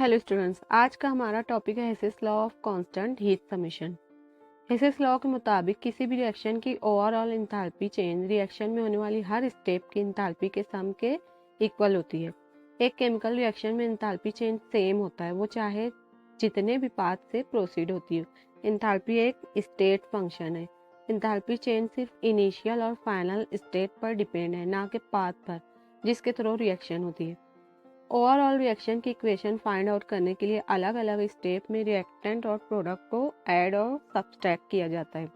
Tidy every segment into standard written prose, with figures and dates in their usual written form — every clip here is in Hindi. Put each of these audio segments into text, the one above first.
हेलो स्टूडेंट्स, आज का हमारा टॉपिक है Hess's law of constant heat summation. Hess's law के मुताबिक किसी भी रिएक्शन की ओवरऑल एंथैल्पी चेंज रिएक्शन में होने वाली हर स्टेप की एंथैल्पी के सम के इक्वल होती है। एक केमिकल रिएक्शन में एंथैल्पी चेंज सेम होता है, वो चाहे जितने भी पाथ से प्रोसीड होती हो। एंथैल्पी एक स्टेट फंक्शन है। एंथैल्पी चेंज सिर्फ इनिशियल और फाइनल स्टेट पर डिपेंड है, ना कि पाथ पर जिसके थ्रू रिएक्शन होती है। ओवरऑल रिएक्शन की इक्वेशन फाइंड आउट करने के लिए अलग अलग स्टेप में रिएक्टेंट और प्रोडक्ट को ऐड और सब्सट्रैक्ट किया जाता है।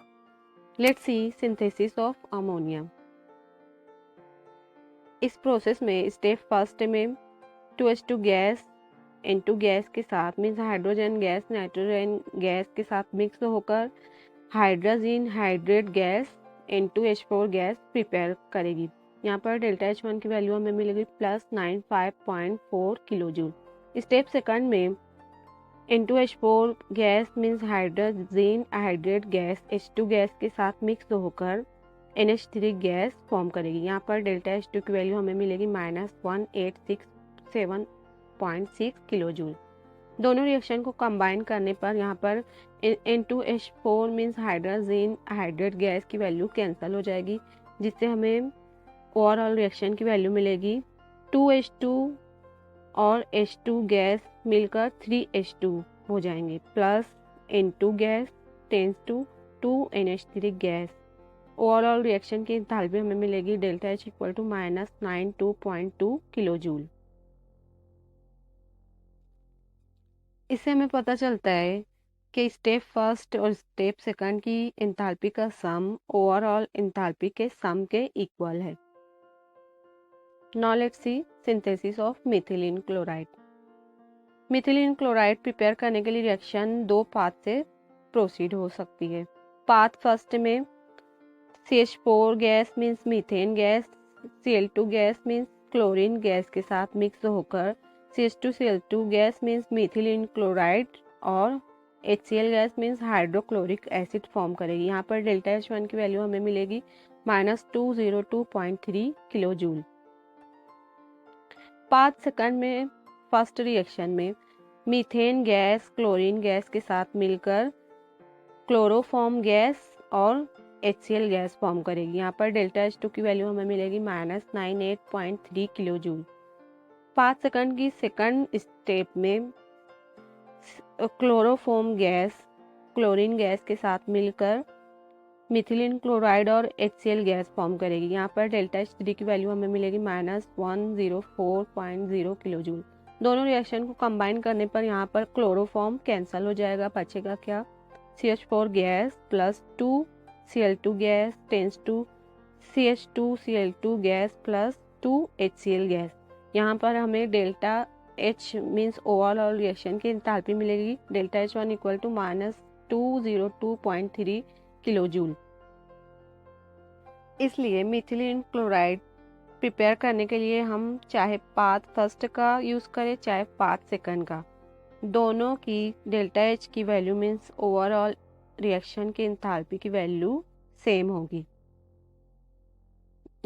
Let's see synthesis of ammonia. इस प्रोसेस में स्टेप फर्स्ट में 2H2 गैस N2 गैस के साथ means hydrogen gas nitrogen gas के साथ मिक्स होकर hydrogen hydrate gas N2H4 gas prepare करेगी। यहाँ पर डेल्टा H1 की वैल्यू हमें मिलेगी +95.4 किलो जूल। स्टेप सेकंड में N2H4 gas means hydrogen hydrate gas H2 gas के साथ मिक्स होकर NH3 गैस फॉर्म करेगी। यहाँ पर डेल्टा H2 की वैल्यू हमें मिलेगी -1867.6 किलो जूल। दोनों रिएक्शन को कंबाइन करने पर यहाँ पर N2H4 means hydrogen hydrate gas की वैल्यू कैंसिल हो जाएगी, जिससे हमें ओवरऑल रिएक्शन की वैल्यू मिलेगी 2H2 और H2 गैस मिलकर 3H2 हो जाएंगे plus N2 gas tends to 2NH3 गैस। ओवरऑल रिएक्शन की एंथैल्पी हमें मिलेगी delta H equal to -92.2 kilo joule. इससे हमें पता चलता है कि स्टेप फर्स्ट और स्टेप सेकंड की एंथैल्पी का सम ओवरऑल एंथैल्पी के सम के इक्वल है। Now let's see synthesis of methylene chloride. Methylene chloride prepare करने के लिए रिएक्शन दो पाथ से प्रोसीड हो सकती है। पाथ फर्स्ट में CH4 gas means methane gas Cl2 gas means chlorine gas के साथ मिक्स होकर CH2Cl2 gas means methylene chloride और HCl gas means hydrochloric acid form करेगी। यहाँ पर डेल्टा H1 की वैल्यू हमें मिलेगी -202.3 किलो जूल। पाथ सेकंड में फर्स्ट रिएक्शन में मीथेन गैस क्लोरीन गैस के साथ मिलकर क्लोरोफॉर्म गैस और HCl गैस फॉर्म करेगी। यहाँ पर डेल्टा H2 की वैल्यू हमें मिलेगी -98.3 किलो जूल। पाथ सेकंड की सेकंड स्टेप में क्लोरोफॉर्म गैस क्लोरीन गैस के साथ मिलकर मिथिलीन क्लोराइड और HCl गैस फॉर्म करेगी। यहाँ पर डेल्टा H3 की वैल्यू हमें मिलेगी -104.0 किलो जूल। दोनों रिएक्शन को कंबाइन करने पर यहाँ पर क्लोरोफॉर्म कैंसिल हो जाएगा, बचेगा क्या CH4 gas plus 2Cl2 gas tends to CH2Cl2 gas plus 2HCl gas. यहाँ पर हमें delta H means overall reaction की एंथैल्पी मिलेगी delta H1 equal to -202.3 kilo joule. इसलिए मिथिलीन क्लोराइड प्रिपेयर करने के लिए हम चाहे पाथ फर्स्ट का यूज़ करें चाहे पाथ सेकंड का, दोनों की डेल्टा H की वैल्यू मीन्स ओवरऑल रिएक्शन की एंथैल्पी की वैल्यू सेम होगी।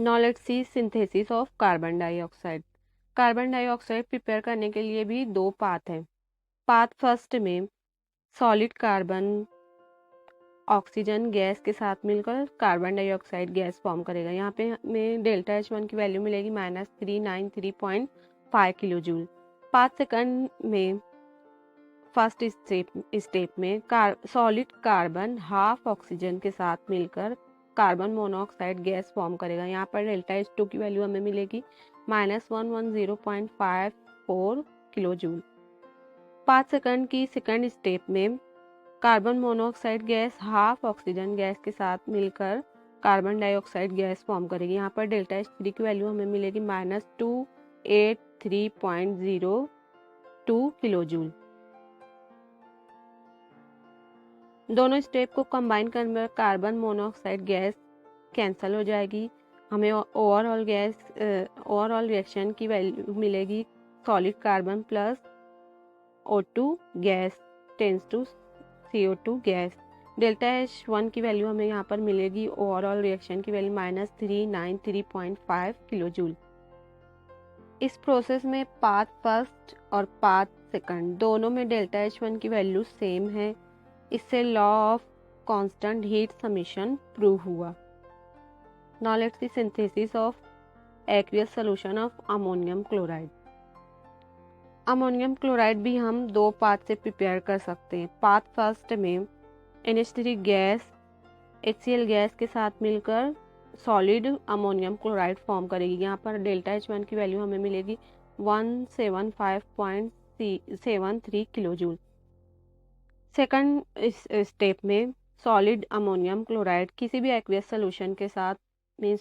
Now let's see synthesis of carbon dioxide. Carbon dioxide prepare करने के लिए भी दो पाथ हैं। पाथ फर्स्ट में सॉलिड कार्बन ऑक्सीजन गैस के साथ मिलकर कार्बन डाइऑक्साइड गैस फॉर्म करेगा। यहाँ पे हमें डेल्टा H1 की वैल्यू मिलेगी -393.5 किलो जूल। पाथ सेकंड में फर्स्ट स्टेप में सॉलिड कार्बन हाफ ऑक्सीजन के साथ मिलकर कार्बन मोनोऑक्साइड गैस फॉर्म करेगा। यहाँ पर डेल्टा H2 की वैल्यू हमें मिलेगी -110.54 किलो जूल। पाथ सेकंड की सेकंड स्टेप में carbon monoxide gas half oxygen gas के साथ मिलकर कार्बन डाइऑक्साइड गैस फॉर्म करेगी। यहाँ पर डेल्टा H3 की वैल्यू हमें मिलेगी -283.02 किलो जूल। दोनों स्टेप को कंबाइन करने पर कार्बन मोनोऑक्साइड गैस कैंसिल हो जाएगी। हमें ओवरऑल रिएक्शन की वैल्यू मिलेगी solid carbon plus O2 gas tends to CO2 gas. Delta H1 की वैल्यू हमें यहाँ पर मिलेगी ओवरऑल रिएक्शन की वैल्यू -393.5 किलो जूल। इस प्रोसेस में पाथ फर्स्ट और पाथ सेकंड दोनों में डेल्टा H1 की वैल्यू सेम है। इससे law of constant heat summation prove हुआ। Now let's see synthesis of aqueous solution of ammonium chloride. Ammonium chloride भी हम दो पाथ से प्रिपेयर कर सकते हैं। पाथ फर्स्ट में NH3 गैस HCl गैस के साथ मिलकर सॉलिड अमोनियम क्लोराइड फॉर्म करेगी। यहाँ पर डेल्टा H1 की वैल्यू हमें मिलेगी 175.73 किलो जूल। सेकंड स्टेप में सॉलिड अमोनियम क्लोराइड किसी भी एक्वियस सोल्यूशन के साथ मीन्स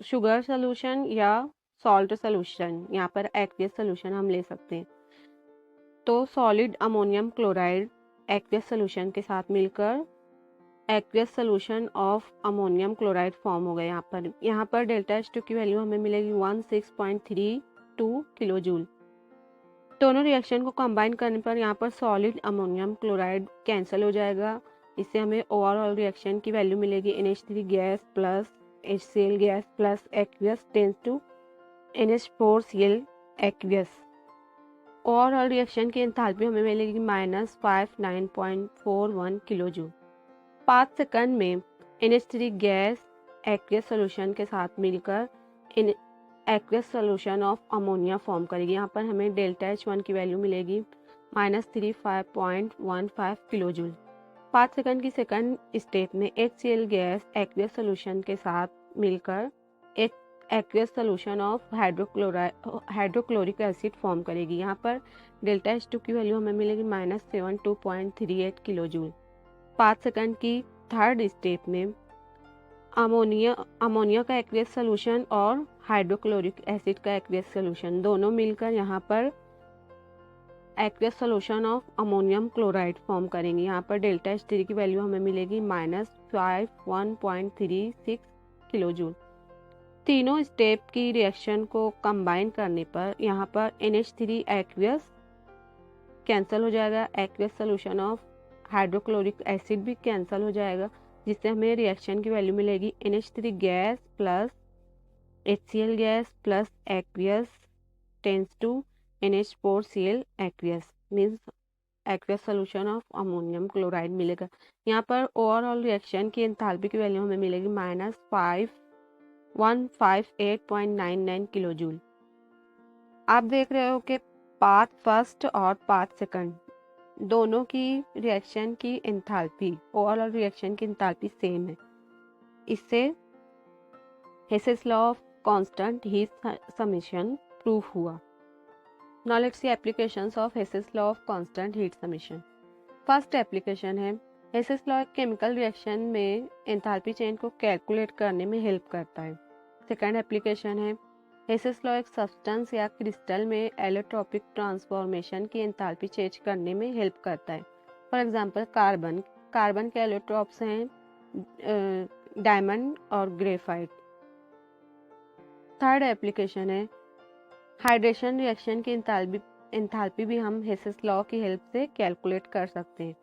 शुगर सोल्यूशन या सॉल्ट सोल्यूशन, यहाँ पर एक्वियस सोल्यूशन हम ले सकते हैं। तो solid ammonium chloride aqueous solution के साथ मिलकर aqueous solution of ammonium chloride form हो गया। यहाँ पर डेल्टा H2 की वैल्यू हमें मिलेगी 16.32 किलो जूल। दोनों रिएक्शन को कंबाइन करने पर यहाँ पर सॉलिड अमोनियम क्लोराइड कैंसिल हो जाएगा। इससे हमें ओवरऑल रिएक्शन की वैल्यू मिलेगी NH3 gas plus HCl gas plus aqueous tends to NH4Cl aqueous. Overall reaction की एंथैल्पी हमें मिलेगी -59.41 किलो जूल। पाथ सेकंड में NH3 गैस एक्वियस सॉल्यूशन के साथ मिलकर aqueous solution of ammonia form करेगी। यहाँ पर हमें डेल्टा H1 की वैल्यू मिलेगी -35.15 किलो जूल। पाथ सेकंड की सेकंड स्टेप में HCl गैस एक्वियस सॉल्यूशन के साथ मिलकर एक aqueous solution of hydrochloric acid form करेगी। यहाँ पर डेल्टा H2 की वैल्यू हमें मिलेगी -72.38 किलो जूल। पाथ सेकंड की थर्ड स्टेप में अमोनिया का एक्वियस सॉल्यूशन और हाइड्रोक्लोरिक एसिड का एक्वियस सॉल्यूशन दोनों मिलकर यहाँ पर aqueous solution of ammonium chloride form करेंगे। यहाँ पर डेल्टा H3 की वैल्यू हमें मिलेगी -51.36 किलो जूल। तीनों स्टेप की रिएक्शन को कंबाइन करने पर यहाँ पर NH3 एक्वियस कैंसिल हो जाएगा, aqueous solution of hydrochloric acid भी कैंसिल हो जाएगा, जिससे हमें रिएक्शन की वैल्यू मिलेगी NH3 gas plus HCl gas plus aqueous tends to NH4Cl aqueous means aqueous solution of ammonium chloride मिलेगा। यहाँ पर ओवरऑल रिएक्शन की एंथैल्पी की वैल्यू हमें मिलेगी -158.99 किलो जूल। आप देख रहे हो कि पाथ फर्स्ट और पाथ सेकंड दोनों की रिएक्शन की एंथैल्पी, ओवरऑल रिएक्शन की एंथैल्पी सेम है। इससे Hess's law of constant heat summation prove हुआ। Now let's see applications of Hess's law of constant heat summation. First application है हेसेस लॉ एक केमिकल रिएक्शन में एंथैल्पी चेंज को कैलकुलेट करने में हेल्प करता है। सेकंड एप्लीकेशन है हेसेस लॉ एक सब्सटेंस या क्रिस्टल में एलोट्रोपिक ट्रांसफॉर्मेशन की एंथैल्पी चेंज करने में हेल्प करता है। फॉर एग्जांपल कार्बन के एलोट्रोप्स हैं डायमंड और ग्रेफाइट। थर्ड एप्लीकेशन है हाइड्रेशन रिएक्शन की एंथैल्पी भी हम हेसेस लॉ की हेल्प से कैलकुलेट कर सकते हैं।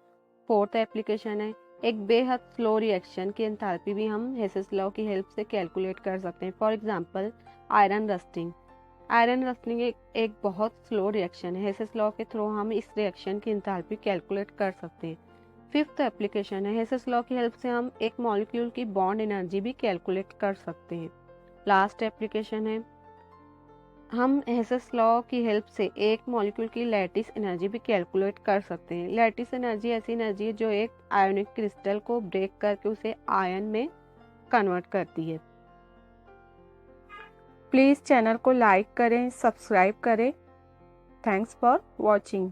फोर्थ एप्लीकेशन है एक बेहद स्लो रिएक्शन की एंथैल्पी भी हम हेसेस लॉ की हेल्प से कैलकुलेट कर सकते हैं। फॉर एग्जांपल आयरन रस्टिंग एक बहुत स्लो रिएक्शन है। हेसेस लॉ के थ्रू हम इस रिएक्शन की एंथैल्पी कैलकुलेट कर सकते हैं। फिफ्थ एप्लीकेशन है हेसेस लॉ की हेल्प से हम एक मॉलिक्यूल की बॉन्ड एनर्जी भी कैलकुलेट कर सकते हैं। लास्ट एप्लीकेशन है हम हेसेस लॉ की हेल्प से एक मॉलिक्यूल की लैटिस एनर्जी भी कैलकुलेट कर सकते हैं। लैटिस एनर्जी ऐसी एनर्जी है जो एक आयोनिक क्रिस्टल को ब्रेक करके उसे आयन में कन्वर्ट करती है। प्लीज़ चैनल को लाइक करें, सब्सक्राइब करें। Thanks for watching.